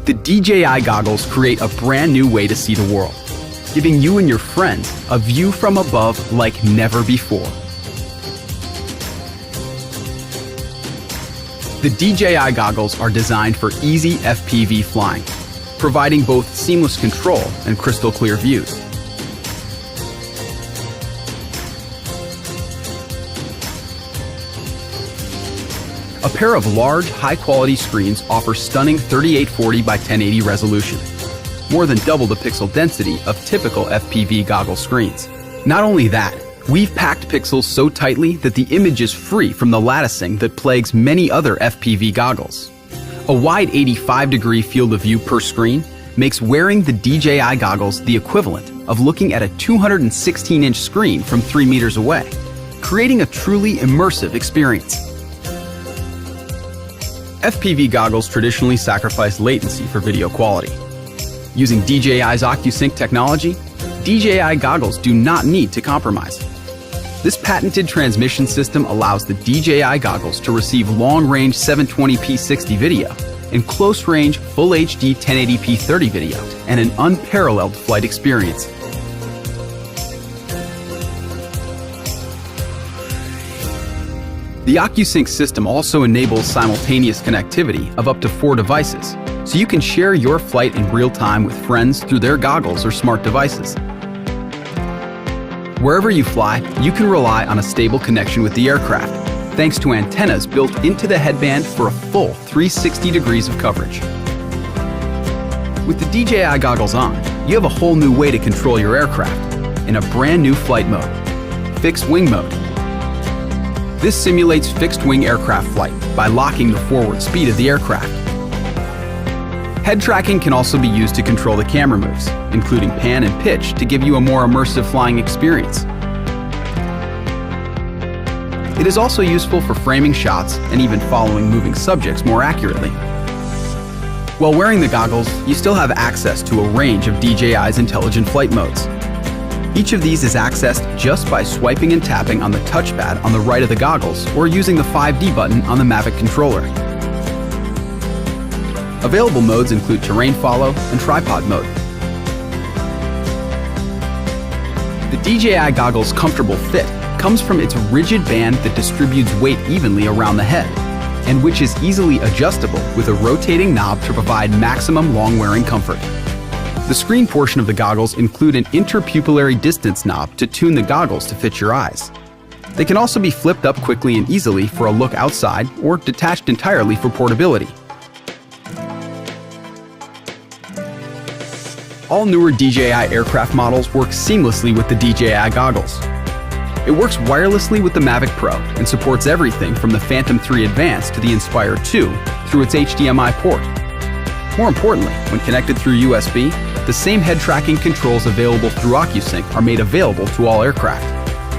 The DJI Goggles create a brand new way to see the world, giving you and your friends a view from above like never before. The DJI Goggles are designed for easy FPV flying, providing both seamless control and crystal clear views. A pair of large, high-quality screens offer stunning 3840 by 1080 resolution, more than double the pixel density of typical FPV goggle screens. Not only that, we've packed pixels so tightly that the image is free from the latticing that plagues many other FPV goggles. A wide 85-degree field of view per screen makes wearing the DJI goggles the equivalent of looking at a 216-inch screen from 3 meters away, creating a truly immersive experience. FPV goggles traditionally sacrifice latency for video quality. Using DJI's OcuSync technology, DJI goggles do not need to compromise. This patented transmission system allows the DJI goggles to receive long-range 720p 60 video and close-range Full HD 1080p 30 video and an unparalleled flight experience. The OcuSync system also enables simultaneous connectivity of up to 4 devices, so you can share your flight in real time with friends through their goggles or smart devices. Wherever you fly, you can rely on a stable connection with the aircraft, thanks to antennas built into the headband for a full 360 degrees of coverage. With the DJI goggles on, you have a whole new way to control your aircraft in a brand new flight mode, fixed wing mode. This simulates fixed-wing aircraft flight by locking the forward speed of the aircraft. Head tracking can also be used to control the camera moves, including pan and pitch, to give you a more immersive flying experience. It is also useful for framing shots and even following moving subjects more accurately. While wearing the goggles, you still have access to a range of DJI's intelligent flight modes. Each of these is accessed just by swiping and tapping on the touchpad on the right of the goggles or using the 5D button on the Mavic controller. Available modes include terrain follow and tripod mode. The DJI goggles' comfortable fit comes from its rigid band that distributes weight evenly around the head, and which is easily adjustable with a rotating knob to provide maximum long-wearing comfort. The screen portion of the goggles include an interpupillary distance knob to tune the goggles to fit your eyes. They can also be flipped up quickly and easily for a look outside or detached entirely for portability. All newer DJI aircraft models work seamlessly with the DJI goggles. It works wirelessly with the Mavic Pro and supports everything from the Phantom 3 Advanced to the Inspire 2 through its HDMI port. More importantly, when connected through USB, the same head tracking controls available through OcuSync are made available to all aircraft.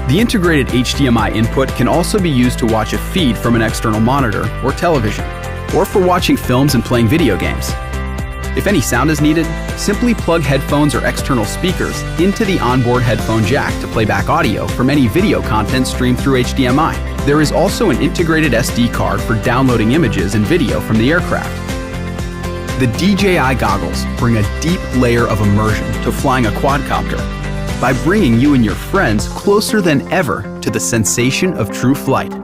The integrated HDMI input can also be used to watch a feed from an external monitor or television, or for watching films and playing video games. If any sound is needed, simply plug headphones or external speakers into the onboard headphone jack to play back audio from any video content streamed through HDMI. There is also an integrated SD card for downloading images and video from the aircraft. The DJI goggles bring a deep layer of immersion to flying a quadcopter by bringing you and your friends closer than ever to the sensation of true flight.